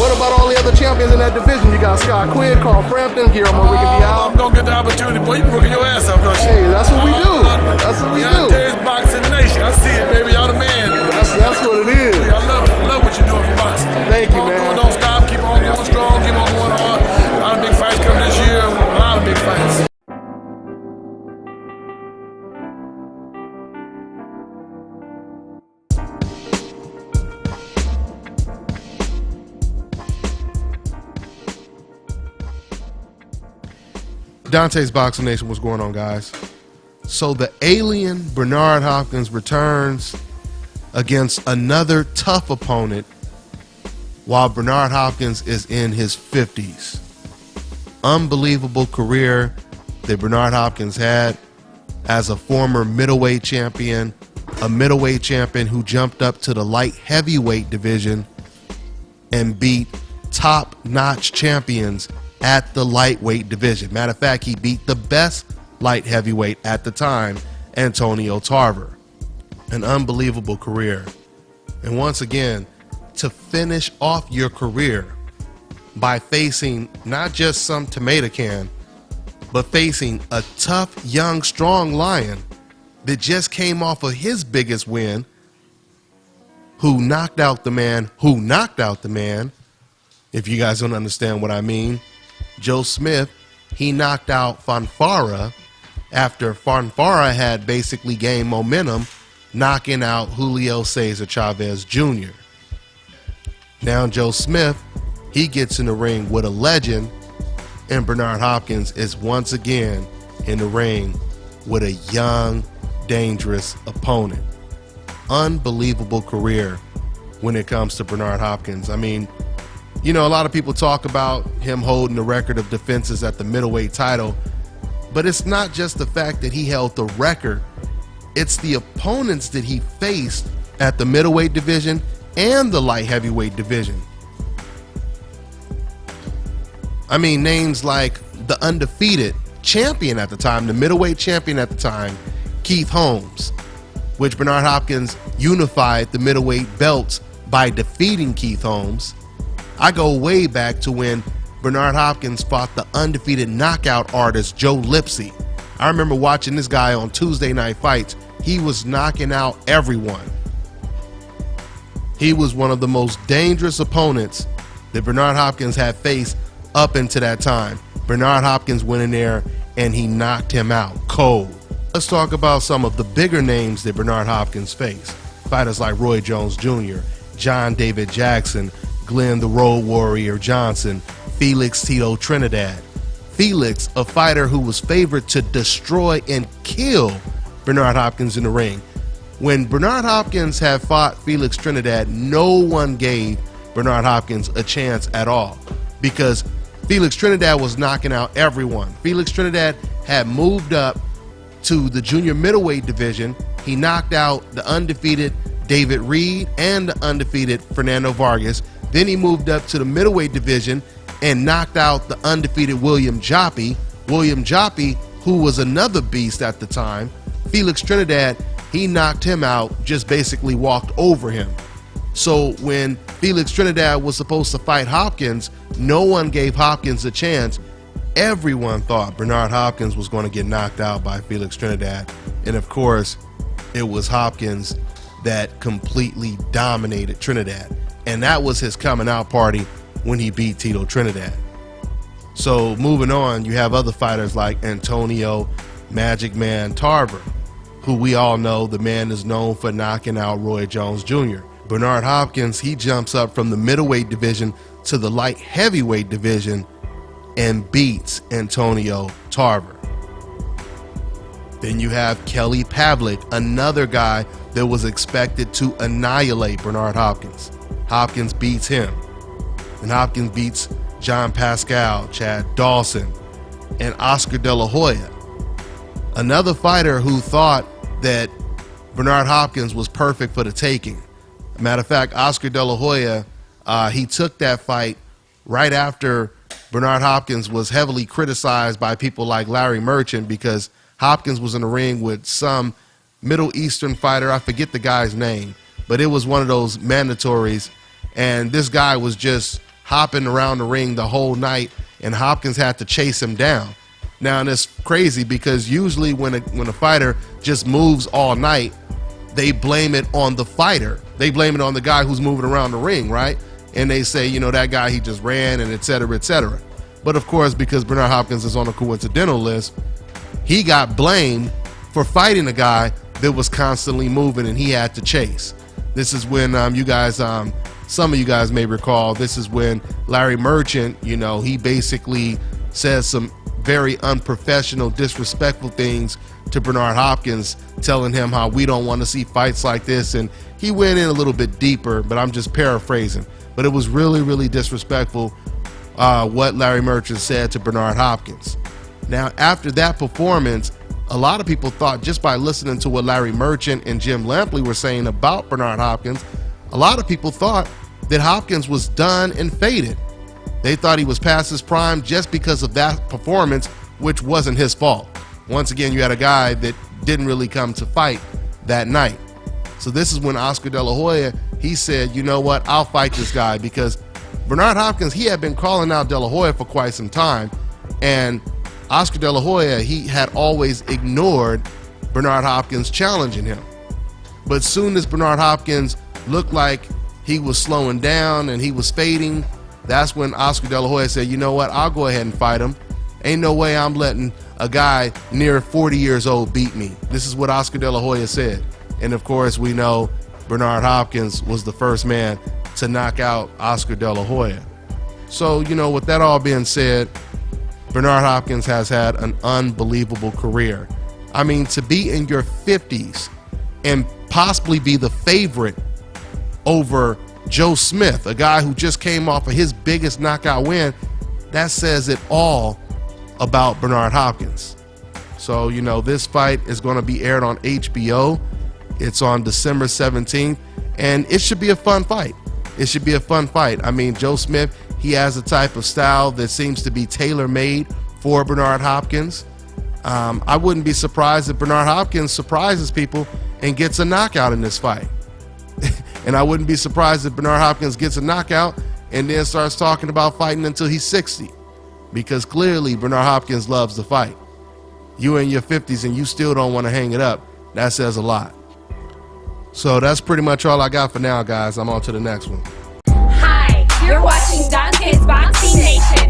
what about all the other champions in that division? You got Scott Quinn, Carl Frampton, Guillermo Rigondeaux. I'm gonna get the opportunity, boy. You working your ass off, don't you? Hey, that's what we do. That's what we do. DONTAE'S Boxing Nation. I see it, baby. Y'all the man. That's what it is. I love what you're doing for boxing. Thank you, man. Don't stop. Keep on going strong. Keep on going hard. A lot of big fights coming this year. A lot of big fights. DONTAE'S Boxing Nation, what's going on, guys? So the alien Bernard Hopkins returns against another tough opponent while Bernard Hopkins is in his 50s. Unbelievable career that Bernard Hopkins had as a former middleweight champion, a middleweight champion who jumped up to the light heavyweight division and beat top-notch champions at the lightweight division. Matter of fact, he beat the best light heavyweight at the time, Antonio Tarver. An unbelievable career. And once again, to finish off your career by facing not just some tomato can, but facing a tough, young, strong lion that just came off of his biggest win, who knocked out the man who knocked out the man. If you guys don't understand what I mean, Joe Smith, he knocked out Fonfara after Fonfara had basically gained momentum, knocking out Julio Cesar Chavez Jr. Now Joe Smith, he gets in the ring with a legend, and Bernard Hopkins is once again in the ring with a young, dangerous opponent. Unbelievable career when it comes to Bernard Hopkins. I mean, you know, a lot of people talk about him holding the record of defenses at the middleweight title, but it's not just the fact that he held the record. It's the opponents that he faced at the middleweight division and the light heavyweight division. I mean, names like the undefeated champion at the time, the middleweight champion at the time, Keith Holmes, which Bernard Hopkins unified the middleweight belts by defeating Keith Holmes. I go way back to when Bernard Hopkins fought the undefeated knockout artist Joe Lipsy. I remember watching this guy on Tuesday Night Fights. He was knocking out everyone. He was one of the most dangerous opponents that Bernard Hopkins had faced up until that time. Bernard Hopkins went in there and he knocked him out cold. Let's talk about some of the bigger names that Bernard Hopkins faced. Fighters like Roy Jones Jr., John David Jackson, Glenn the Road Warrior Johnson, Felix Tito Trinidad. Felix, a fighter who was favored to destroy and kill Bernard Hopkins in the ring. When Bernard Hopkins had fought Felix Trinidad, no one gave Bernard Hopkins a chance at all because Felix Trinidad was knocking out everyone. Felix Trinidad had moved up to the junior middleweight division. He knocked out the undefeated David Reed and the undefeated Fernando Vargas. Then he moved up to the middleweight division and knocked out the undefeated William Joppy. William Joppy, who was another beast at the time. Felix Trinidad, he knocked him out, just basically walked over him. So when Felix Trinidad was supposed to fight Hopkins, no one gave Hopkins a chance. Everyone thought Bernard Hopkins was going to get knocked out by Felix Trinidad. And of course, it was Hopkins that completely dominated Trinidad. And that was his coming out party when he beat Tito Trinidad. So moving on, you have other fighters like Antonio Magic Man Tarver, who we all know the man is known for knocking out Roy Jones Jr. Bernard Hopkins, he jumps up from the middleweight division to the light heavyweight division and beats Antonio Tarver. Then you have Kelly Pavlik, another guy that was expected to annihilate Bernard Hopkins. Hopkins beats him. And Hopkins beats John Pascal, Chad Dawson, and Oscar De La Hoya. Another fighter who thought that Bernard Hopkins was perfect for the taking. Matter of fact, Oscar De La Hoya, he took that fight right after Bernard Hopkins was heavily criticized by people like Larry Merchant because Hopkins was in the ring with some Middle Eastern fighter. I forget the guy's name, but it was one of those mandatories. And this guy was just hopping around the ring the whole night, and Hopkins had to chase him down. Now, and it's crazy because usually when a fighter just moves all night, they blame it on the fighter. They blame it on the guy who's moving around the ring, right? And they say, you know, that guy, he just ran, and et cetera, et cetera. But of course, because Bernard Hopkins is on a coincidental list, he got blamed for fighting a guy that was constantly moving and he had to chase. This is when some of you guys may recall, this is when Larry Merchant, you know, he basically says some very unprofessional, disrespectful things to Bernard Hopkins, telling him how we don't want to see fights like this. And he went in a little bit deeper, but I'm just paraphrasing. But it was really, really disrespectful what Larry Merchant said to Bernard Hopkins. Now, after that performance, a lot of people thought, just by listening to what Larry Merchant and Jim Lampley were saying about Bernard Hopkins, a lot of people thought that Hopkins was done and faded. They thought he was past his prime just because of that performance, which wasn't his fault. Once again, you had a guy that didn't really come to fight that night. So this is when Oscar De La Hoya, he said, you know what, I'll fight this guy, because Bernard Hopkins, he had been calling out De La Hoya for quite some time, and Oscar De La Hoya, he had always ignored Bernard Hopkins challenging him. But soon as Bernard Hopkins looked like he was slowing down and he was fading, that's when Oscar De La Hoya said, you know what, I'll go ahead and fight him. Ain't no way I'm letting a guy near 40 years old beat me. This is what Oscar De La Hoya said. And of course, we know Bernard Hopkins was the first man to knock out Oscar De La Hoya. So, you know, with that all being said, Bernard Hopkins has had an unbelievable career. I mean, to be in your 50s and possibly be the favorite over Joe Smith, a guy who just came off of his biggest knockout win, that says it all about Bernard Hopkins. So, you know, this fight is going to be aired on HBO. It's on December 17th, and it should be a fun fight. It should be a fun fight. I mean, Joe Smith, he has a type of style that seems to be tailor-made for Bernard Hopkins. I wouldn't be surprised if Bernard Hopkins surprises people and gets a knockout in this fight. And I wouldn't be surprised if Bernard Hopkins gets a knockout and then starts talking about fighting until he's 60. Because clearly Bernard Hopkins loves to fight. You in your 50s and you still don't want to hang it up. That says a lot. So that's pretty much all I got for now, guys. I'm on to the next one. Hi, you're watching Dante's Boxing Nation.